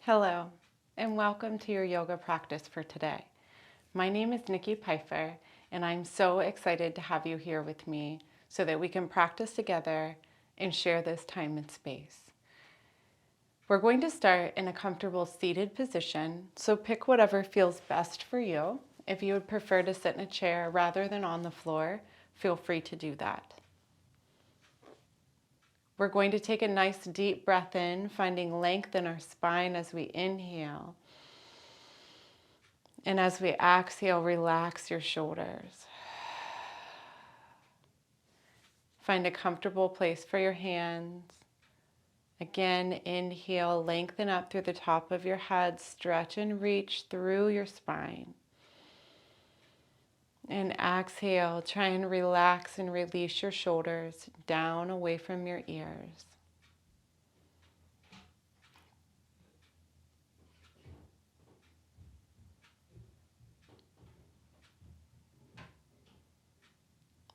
Hello, and welcome to your yoga practice for today. My name is Nikki Pfeiffer, and I'm so excited to have you here with me so that we can practice together and share this time and space. We're going to start in a comfortable seated position, so pick whatever feels best for you. If you would prefer to sit in a chair rather than on the floor, feel free to do that. We're going to take a nice deep breath in, finding length in our spine as we inhale. And as we exhale, relax your shoulders. Find a comfortable place for your hands. Again, inhale, lengthen up through the top of your head, stretch and reach through your spine. And exhale, try and relax and release your shoulders down away from your ears.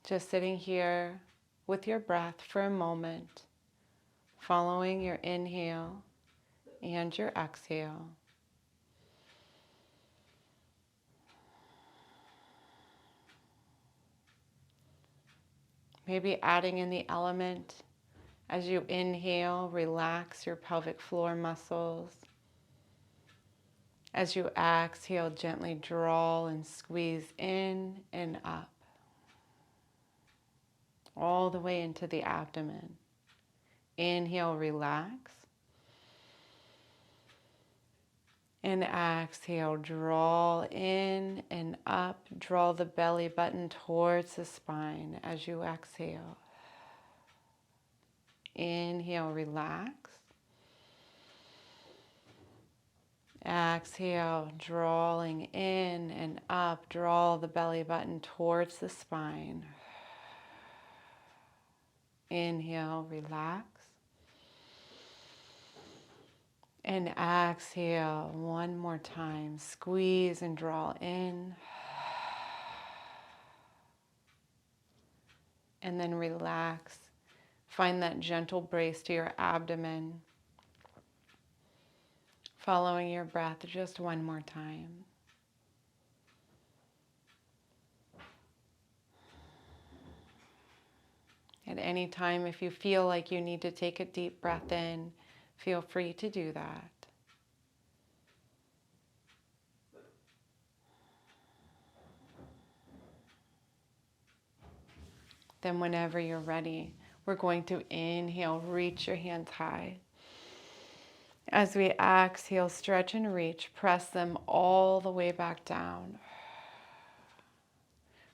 Just sitting here with your breath for a moment, following your inhale and your exhale. Maybe adding in the element. As you inhale, relax your pelvic floor muscles. As you exhale, gently draw and squeeze in and up, all the way into the abdomen. Inhale, relax. And exhale, draw in and up. Draw the belly button towards the spine as you exhale. Inhale, relax. Exhale, drawing in and up. Draw the belly button towards the spine. Inhale, relax. And exhale one more time. Squeeze and draw in. And then relax. Find that gentle brace to your abdomen. Following your breath just one more time. At any time, if you feel like you need to take a deep breath in, feel free to do that. Then whenever you're ready, we're going to inhale, reach your hands high. As we exhale, stretch and reach, press them all the way back down.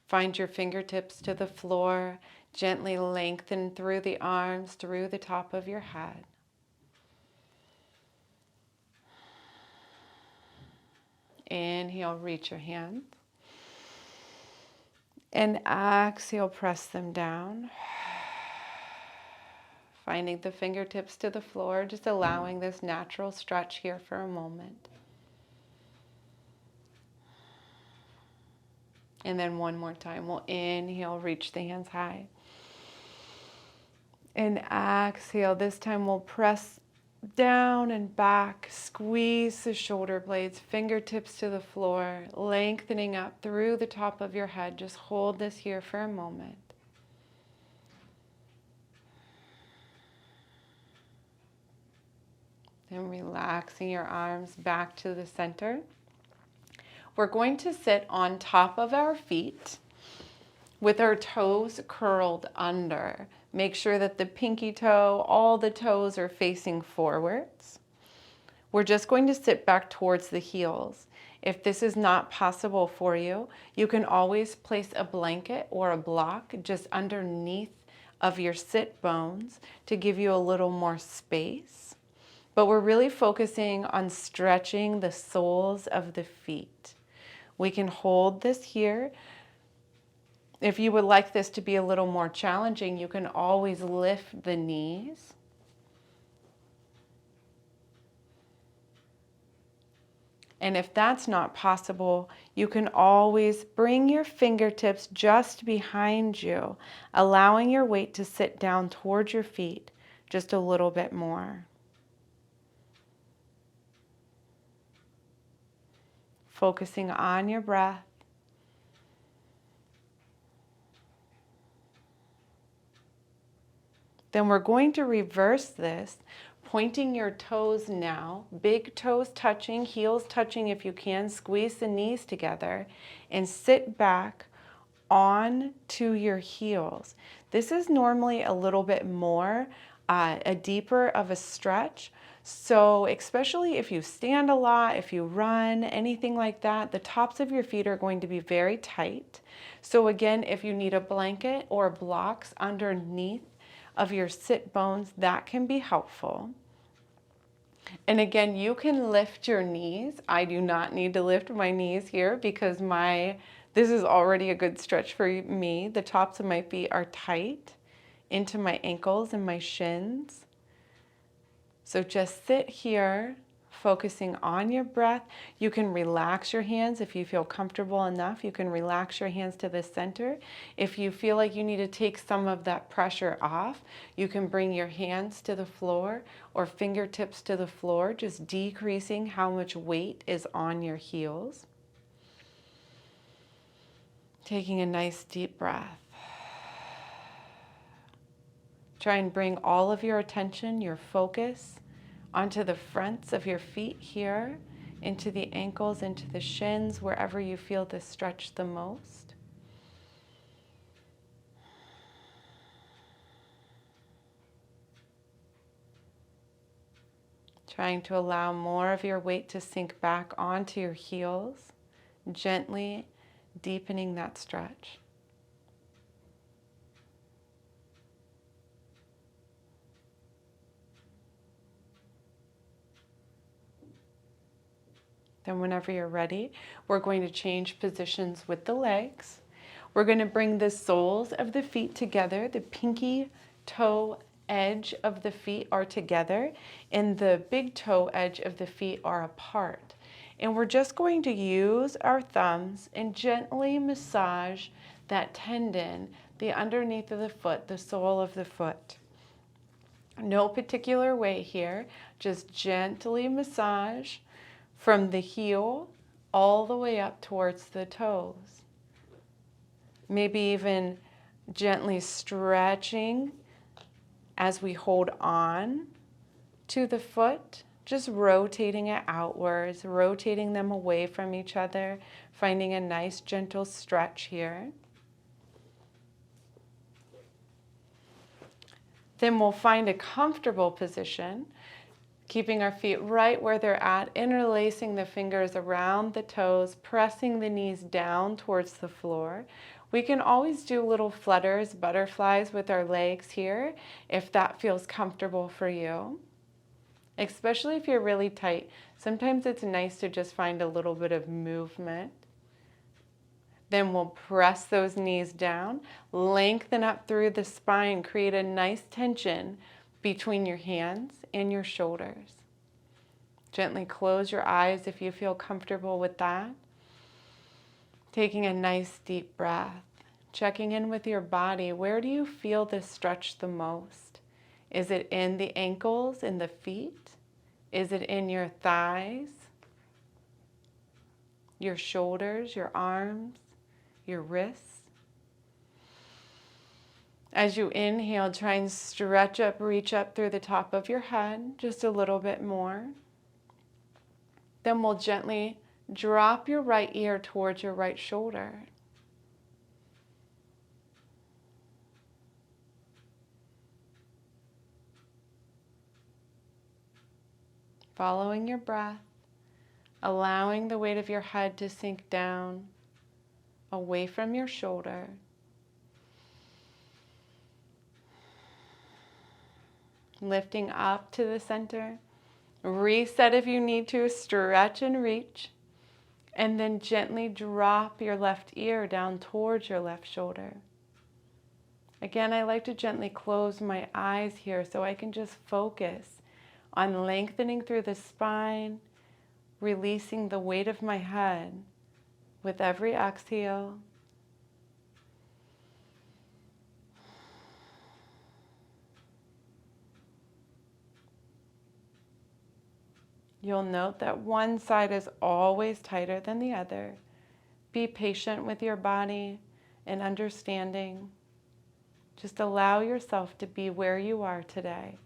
Find your fingertips to the floor, gently lengthen through the arms, through the top of your head. Inhale, reach your hands. And exhale, press them down. Finding the fingertips to the floor, just allowing this natural stretch here for a moment. And then one more time, we'll inhale, reach the hands high. And exhale, this time we'll press down and back, squeeze the shoulder blades, fingertips to the floor, lengthening up through the top of your head. Just hold this here for a moment. And relaxing your arms back to the center. We're going to sit on top of our feet with our toes curled under. Make sure that the pinky toe, all the toes are facing forwards. We're just going to sit back towards the heels. If this is not possible for you, you can always place a blanket or a block just underneath of your sit bones to give you a little more space. But we're really focusing on stretching the soles of the feet. We can hold this here. If you would like this to be a little more challenging, you can always lift the knees. And if that's not possible, you can always bring your fingertips just behind you, allowing your weight to sit down towards your feet just a little bit more. focusing on your breath. Then we're going to reverse this, pointing your toes now, big toes touching, heels touching if you can, squeeze the knees together, and sit back on to your heels. This is normally a little bit more, a deeper of a stretch. So especially if you stand a lot, if you run, anything like that, the tops of your feet are going to be very tight. So again, if you need a blanket or blocks underneath of your sit bones, that can be helpful. And again, you can lift your knees. I do not need to lift my knees here because this is already a good stretch for me. The tops of my feet are tight into my ankles and my shins. So just sit here, focusing on your breath. You can relax your hands if you feel comfortable enough. You can relax your hands to the center. If you feel like you need to take some of that pressure off, you can bring your hands to the floor or fingertips to the floor, just decreasing how much weight is on your heels. Taking a nice deep breath. Try and bring all of your attention, your focus, onto the fronts of your feet here, into the ankles, into the shins, wherever you feel this stretch the most. Trying to allow more of your weight to sink back onto your heels, gently deepening that stretch. Then whenever you're ready, we're going to change positions with the legs. We're going to bring the soles of the feet together. The pinky toe edge of the feet are together and the big toe edge of the feet are apart. And we're just going to use our thumbs and gently massage that tendon, the underneath of the foot, the sole of the foot. No particular way here, just gently massage from the heel all the way up towards the toes. Maybe even gently stretching as we hold on to the foot, just rotating it outwards, rotating them away from each other, finding a nice gentle stretch here. Then we'll find a comfortable position, keeping our feet right where they're at, interlacing the fingers around the toes, pressing the knees down towards the floor. We can always do little flutters, butterflies with our legs here, if that feels comfortable for you. Especially if you're really tight, sometimes it's nice to just find a little bit of movement. Then we'll press those knees down, lengthen up through the spine, create a nice tension between your hands and your shoulders. Gently close your eyes if you feel comfortable with that. Taking a nice deep breath, checking in with your body. Where do you feel this stretch the most? Is it in the ankles, in the feet? Is it in your thighs, your shoulders, your arms, your wrists? As you inhale, try and stretch up, reach up through the top of your head, just a little bit more. Then we'll gently drop your right ear towards your right shoulder. Following your breath, allowing the weight of your head to sink down, away from your shoulder. Lifting up to the center. Reset if you need to, stretch and reach. And then gently drop your left ear down towards your left shoulder. Again, I like to gently close my eyes here so I can just focus on lengthening through the spine, releasing the weight of my head with every exhale. You'll note that one side is always tighter than the other. Be patient with your body and understanding. Just allow yourself to be where you are today.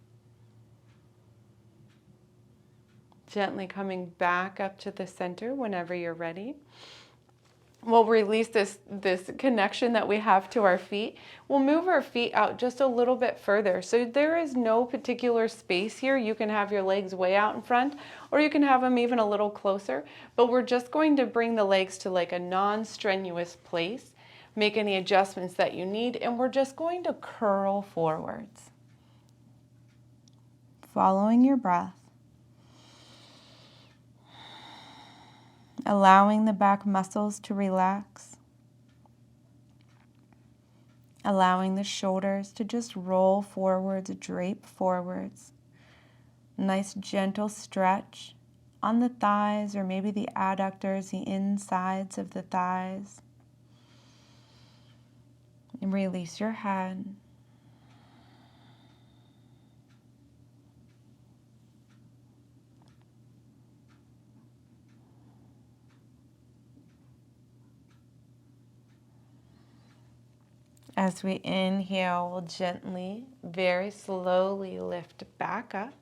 Gently coming back up to the center whenever you're ready. We'll release this connection that we have to our feet. We'll move our feet out just a little bit further. So there is no particular space here. You can have your legs way out in front, or you can have them even a little closer. But we're just going to bring the legs to like a non-strenuous place. Make any adjustments that you need, and we're just going to curl forwards. Following your breath. Allowing the back muscles to relax. Allowing the shoulders to just roll forwards, drape forwards. Nice gentle stretch on the thighs or maybe the adductors, the insides of the thighs. And release your head. As we inhale, we'll gently, very slowly lift back up.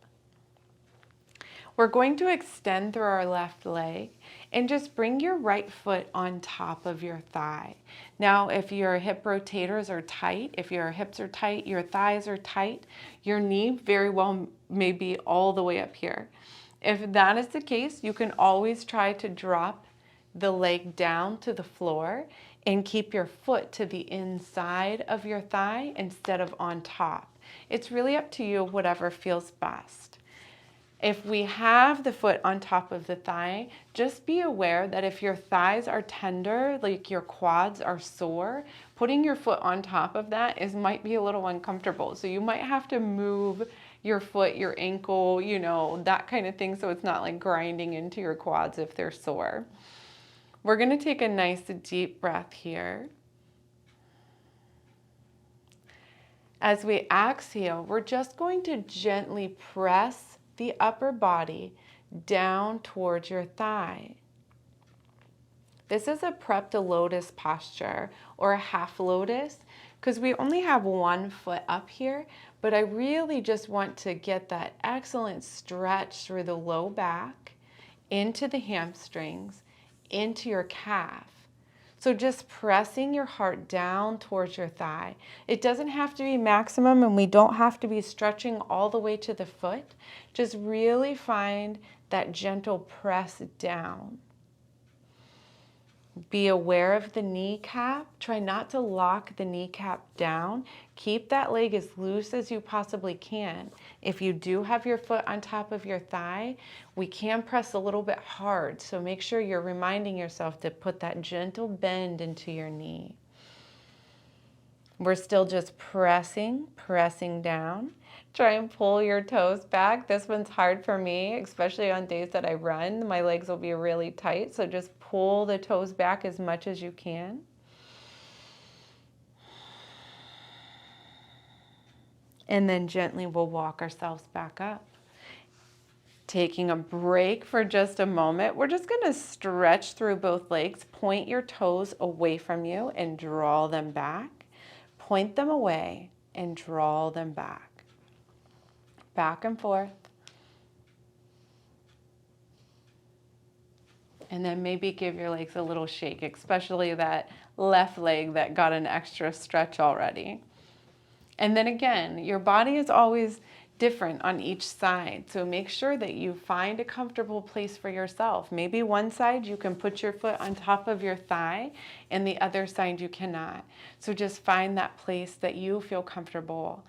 We're going to extend through our left leg and just bring your right foot on top of your thigh. Now, if your hip rotators are tight, if your hips are tight, your thighs are tight, your knee very well may be all the way up here. If that is the case, you can always try to drop the leg down to the floor and keep your foot to the inside of your thigh instead of on top. It's really up to you, whatever feels best. If we have the foot on top of the thigh, just be aware that if your thighs are tender, like your quads are sore, putting your foot on top of that might be a little uncomfortable. So you might have to move your foot, your ankle, that kind of thing, so it's not like grinding into your quads if they're sore. We're going to take a nice deep breath here. As we exhale, we're just going to gently press the upper body down towards your thigh. This is a prepped lotus posture or a half lotus because we only have one foot up here, but I really just want to get that excellent stretch through the low back, into the hamstrings, into your calf. So just pressing your heart down towards your thigh. It doesn't have to be maximum, and we don't have to be stretching all the way to the foot. Just really find that gentle press down. Be aware of the kneecap. Try not to lock the kneecap down. Keep that leg as loose as you possibly can. If you do have your foot on top of your thigh, we can press a little bit hard. So make sure you're reminding yourself to put that gentle bend into your knee. We're still just pressing down. Try and pull your toes back. This one's hard for me, especially on days that I run. My legs will be really tight, so just pull the toes back as much as you can. And then gently we'll walk ourselves back up. Taking a break for just a moment, we're just going to stretch through both legs. Point your toes away from you and draw them back. Point them away and draw them back. Back and forth. And then maybe give your legs a little shake, especially that left leg that got an extra stretch already. And then again, your body is always different on each side. So make sure that you find a comfortable place for yourself. Maybe one side you can put your foot on top of your thigh and the other side you cannot. So just find that place that you feel comfortable.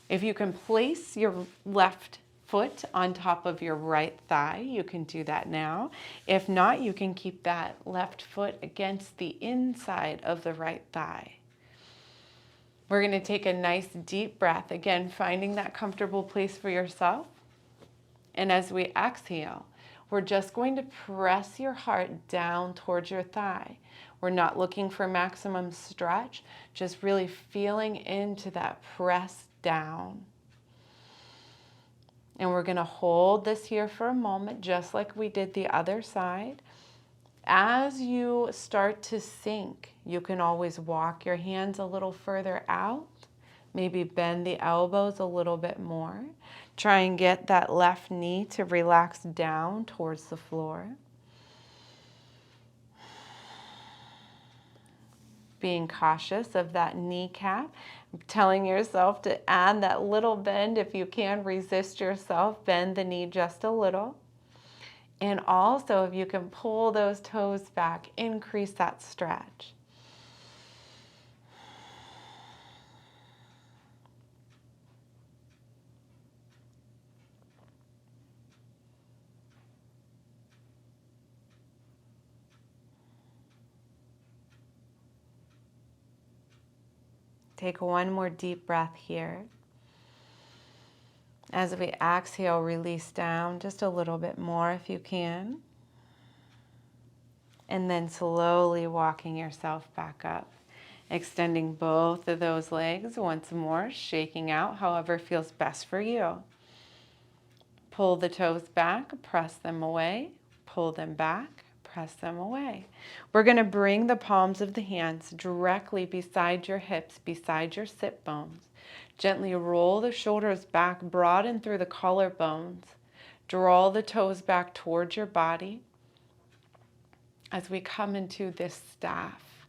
If you can place your left foot on top of your right thigh, you can do that now. If not, you can keep that left foot against the inside of the right thigh. We're going to take a nice deep breath, again, finding that comfortable place for yourself. And as we exhale, we're just going to press your heart down towards your thigh. We're not looking for maximum stretch, just really feeling into that press down. And we're going to hold this here for a moment, just like we did the other side. As you start to sink, you can always walk your hands a little further out. Maybe bend the elbows a little bit more. Try and get that left knee to relax down towards the floor. Being cautious of that kneecap, telling yourself to add that little bend. If you can resist yourself, bend the knee just a little. And also, if you can pull those toes back, increase that stretch. Take one more deep breath here. As we exhale, release down just a little bit more if you can. And then slowly walking yourself back up. Extending both of those legs once more, shaking out however feels best for you. Pull the toes back, press them away, pull them back, press them away. We're going to bring the palms of the hands directly beside your hips, beside your sit bones. Gently roll the shoulders back, broaden through the collarbones. Draw the toes back towards your body as we come into this staff.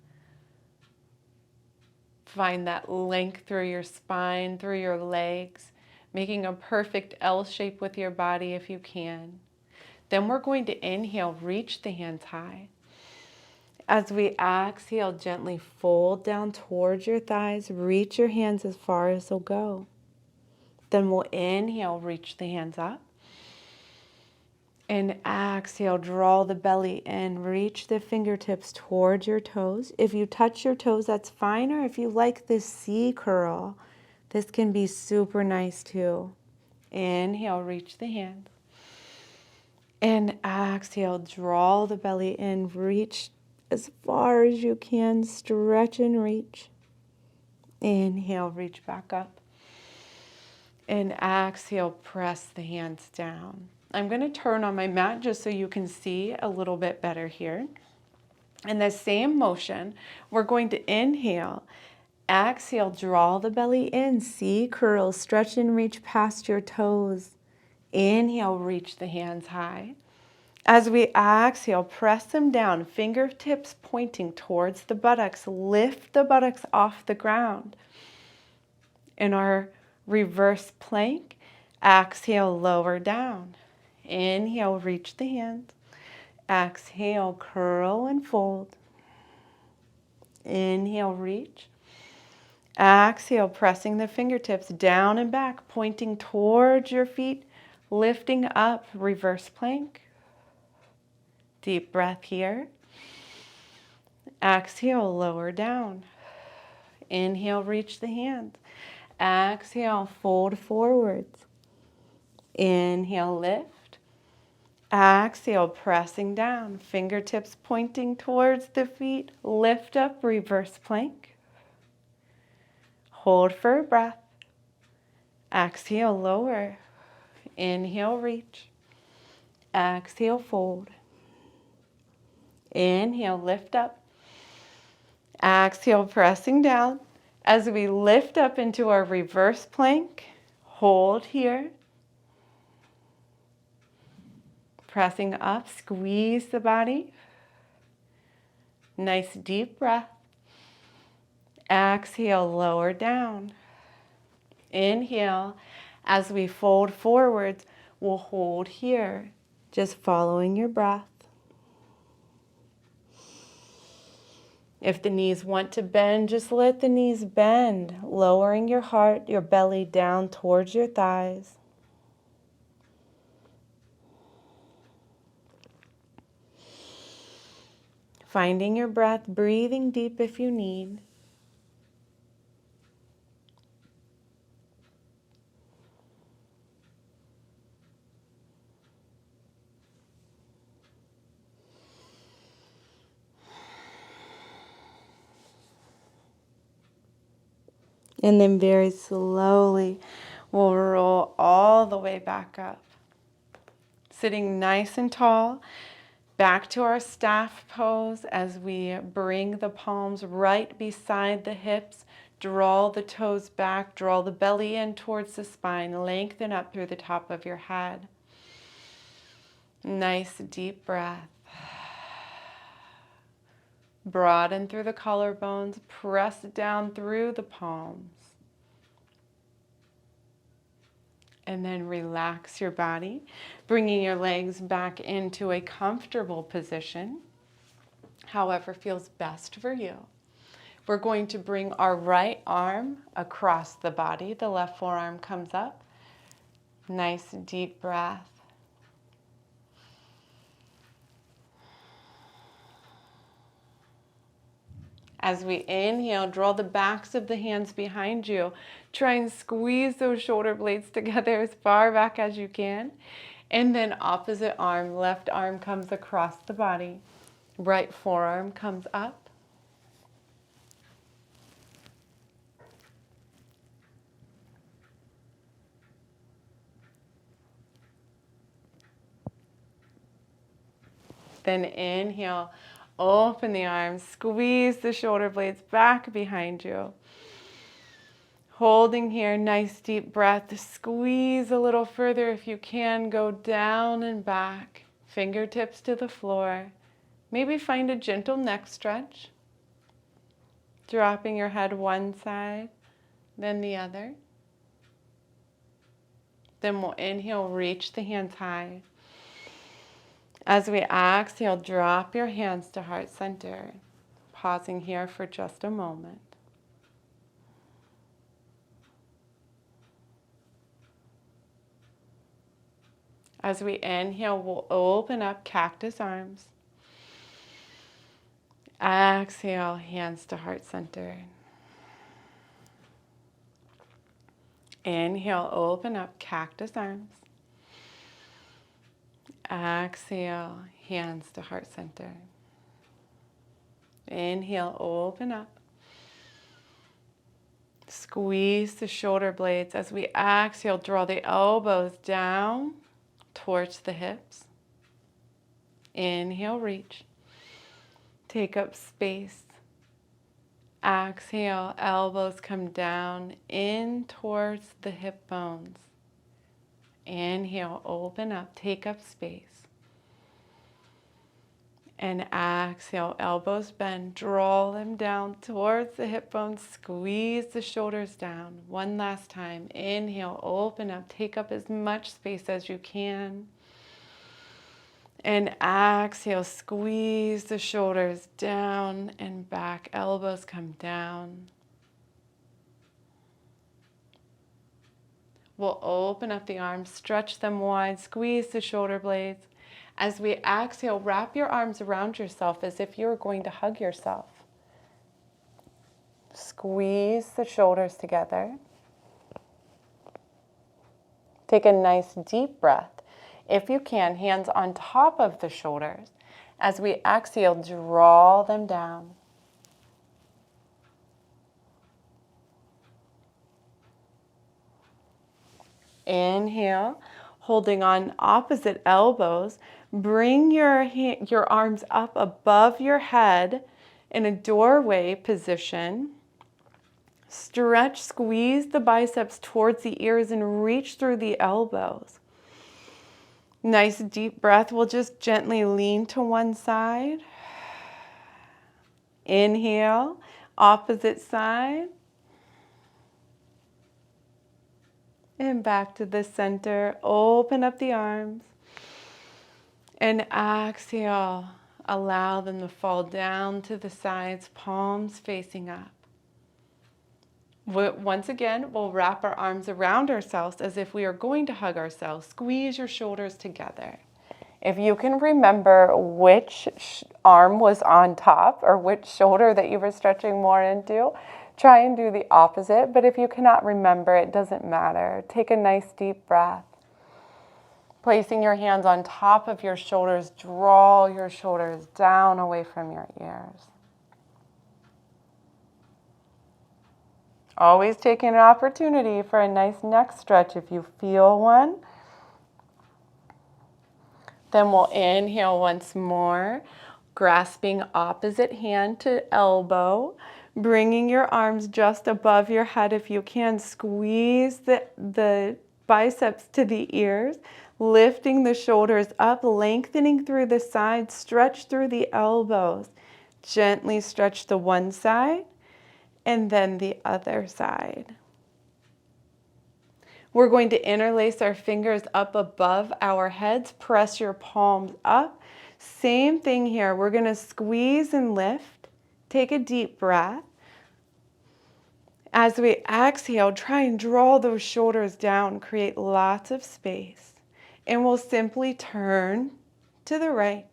Find that length through your spine, through your legs, making a perfect L shape with your body if you can. Then we're going to inhale, reach the hands high. As we exhale, gently fold down towards your thighs, reach your hands as far as they'll go. Then we'll inhale, reach the hands up. And exhale, draw the belly in, reach the fingertips towards your toes. If you touch your toes, that's fine. Or if you like this C curl, this can be super nice too. Inhale, reach the hands. And exhale, draw the belly in, reach as far as you can, stretch and reach. Inhale, reach back up. And exhale, press the hands down. I'm going to turn on my mat just so you can see a little bit better here. In the same motion, we're going to inhale, exhale, draw the belly in, C curl, stretch and reach past your toes. Inhale, reach the hands high. As we exhale, press them down, fingertips pointing towards the buttocks. Lift the buttocks off the ground. In our reverse plank, exhale, lower down. Inhale, reach the hands. Exhale, curl and fold. Inhale, reach. Exhale, pressing the fingertips down and back, pointing towards your feet, lifting up, reverse plank. Deep breath here. Exhale, lower down. Inhale, reach the hands. Exhale, fold forwards. Inhale, lift. Exhale, pressing down, fingertips pointing towards the feet. Lift up, reverse plank. Hold for a breath. Exhale, lower. Inhale, reach. Exhale, fold. Inhale, lift up. Exhale, pressing down. As we lift up into our reverse plank, hold here. Pressing up, squeeze the body. Nice deep breath. Exhale, lower down. Inhale. As we fold forwards, we'll hold here, just following your breath. If the knees want to bend, just let the knees bend, lowering your heart, your belly down towards your thighs. Finding your breath, breathing deep if you need. And then very slowly, We'll roll all the way back up. Sitting nice and tall, back to our staff pose as we bring the palms right beside the hips. Draw the toes back, draw the belly in towards the spine, lengthen up through the top of your head. Nice deep breath. Broaden through the collarbones, press down through the palms. And then relax your body, bringing your legs back into a comfortable position, however feels best for you. We're going to bring our right arm across the body. The left forearm comes up. Nice deep breath. As we inhale, draw the backs of the hands behind you. Try and squeeze those shoulder blades together as far back as you can. And then opposite arm, left arm comes across the body. Right forearm comes up. Then inhale, open the arms, squeeze the shoulder blades back behind you. Holding here, nice deep breath. Squeeze a little further if you can. Go down and back, fingertips to the floor. Maybe find a gentle neck stretch. Dropping your head one side, then the other. Then we'll inhale, reach the hands high. As we exhale, drop your hands to heart center. Pausing here for just a moment. As we inhale, we'll open up cactus arms. Exhale, hands to heart center. Inhale, open up cactus arms. Exhale, hands to heart center. Inhale, open up. Squeeze the shoulder blades. As we exhale, draw the elbows down towards the hips. Inhale, reach. Take up space. Exhale, elbows come down in towards the hip bones. Inhale, open up, take up space. And exhale, elbows bend, draw them down towards the hip bones, squeeze the shoulders down. One last time, inhale, open up, take up as much space as you can. And exhale, squeeze the shoulders down and back, elbows come down. We'll open up the arms, stretch them wide, squeeze the shoulder blades. As we exhale, wrap your arms around yourself as if you were going to hug yourself. Squeeze the shoulders together. Take a nice deep breath. If you can, hands on top of the shoulders. As we exhale, draw them down. Inhale, holding on opposite elbows. Bring your arms up above your head in a doorway position. Stretch, squeeze the biceps towards the ears and reach through the elbows. Nice deep breath. We'll just gently lean to one side. Inhale, opposite side. And back to the center. Open up the arms. And exhale. Allow them to fall down to the sides, palms facing up. Once again, we'll wrap our arms around ourselves as if we are going to hug ourselves. Squeeze your shoulders together. If you can remember which arm was on top or which shoulder that you were stretching more into, try and do the opposite. But if you cannot remember, it doesn't matter. Take a nice deep breath. Placing your hands on top of your shoulders, draw your shoulders down away from your ears. Always taking an opportunity for a nice neck stretch if you feel one. Then we'll inhale once more, grasping opposite hand to elbow, bringing your arms just above your head if you can. Squeeze the biceps to the ears, lifting the shoulders up, lengthening through the sides, stretch through the elbows. Gently stretch the one side and then the other side. We're going to interlace our fingers up above our heads. Press your palms up. Same thing here. We're going to squeeze and lift. Take a deep breath. As we exhale, try and draw those shoulders down. Create lots of space. And we'll simply turn to the right,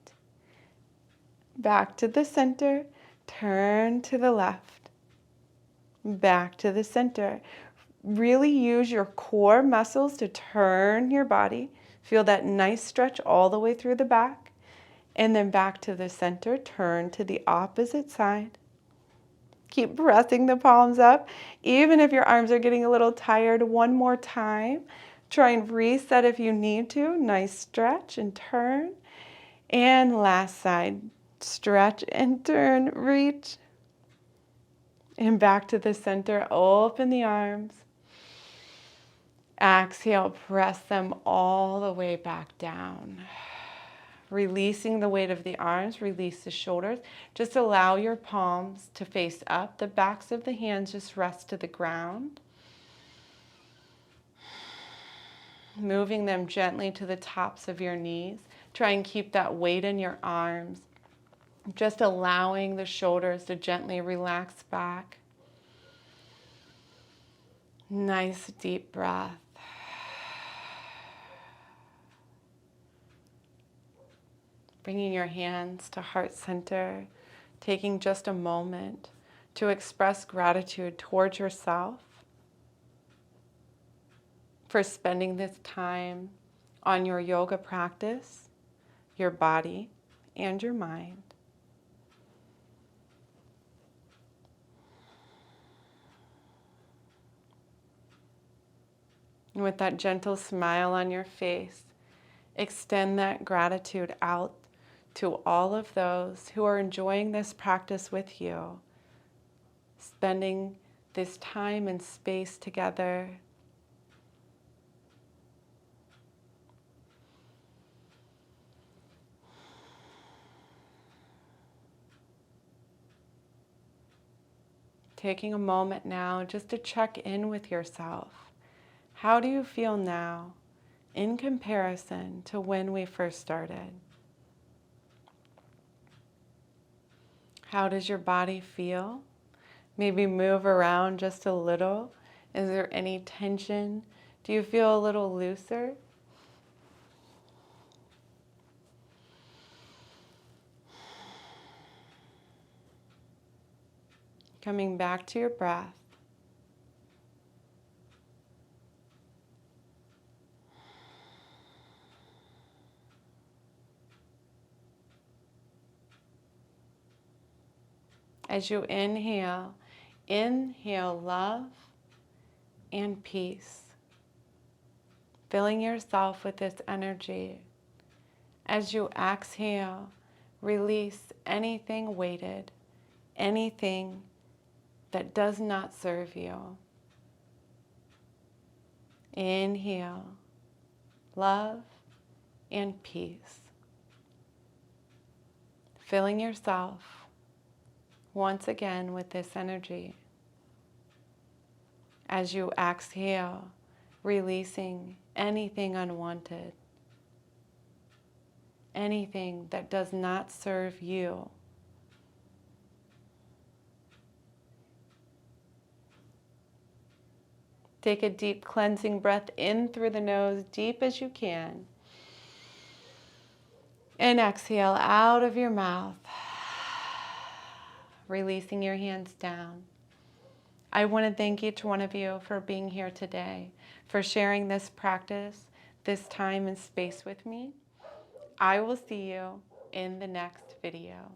back to the center, turn to the left, back to the center. Really use your core muscles to turn your body. Feel that nice stretch all the way through the back. And then back to the center, turn to the opposite side. Keep pressing the palms up. Even if your arms are getting a little tired, one more time. Try and reset if you need to. Nice stretch and turn. And last side, stretch and turn, reach. And back to the center, open the arms. Exhale, press them all the way back down. Releasing the weight of the arms, release the shoulders. Just allow your palms to face up. The backs of the hands just rest to the ground. Moving them gently to the tops of your knees. Try and keep that weight in your arms. Just allowing the shoulders to gently relax back. Nice deep breath. Bringing your hands to heart center, taking just a moment to express gratitude towards yourself for spending this time on your yoga practice, your body, and your mind. And with that gentle smile on your face, extend that gratitude out to all of those who are enjoying this practice with you, spending this time and space together. Taking a moment now just to check in with yourself. How do you feel now in comparison to when we first started? How does your body feel? Maybe move around just a little. Is there any tension? Do you feel a little looser? Coming back to your breath. As you inhale, inhale love and peace, filling yourself with this energy. As you exhale, release anything weighted, anything that does not serve you. Inhale, love and peace, filling yourself once again with this energy. As you exhale, releasing anything unwanted, anything that does not serve you. Take a deep cleansing breath in through the nose, deep as you can. And exhale out of your mouth, releasing your hands down. I want to thank each one of you for being here today, for sharing this practice, this time and space with me. I will see you in the next video.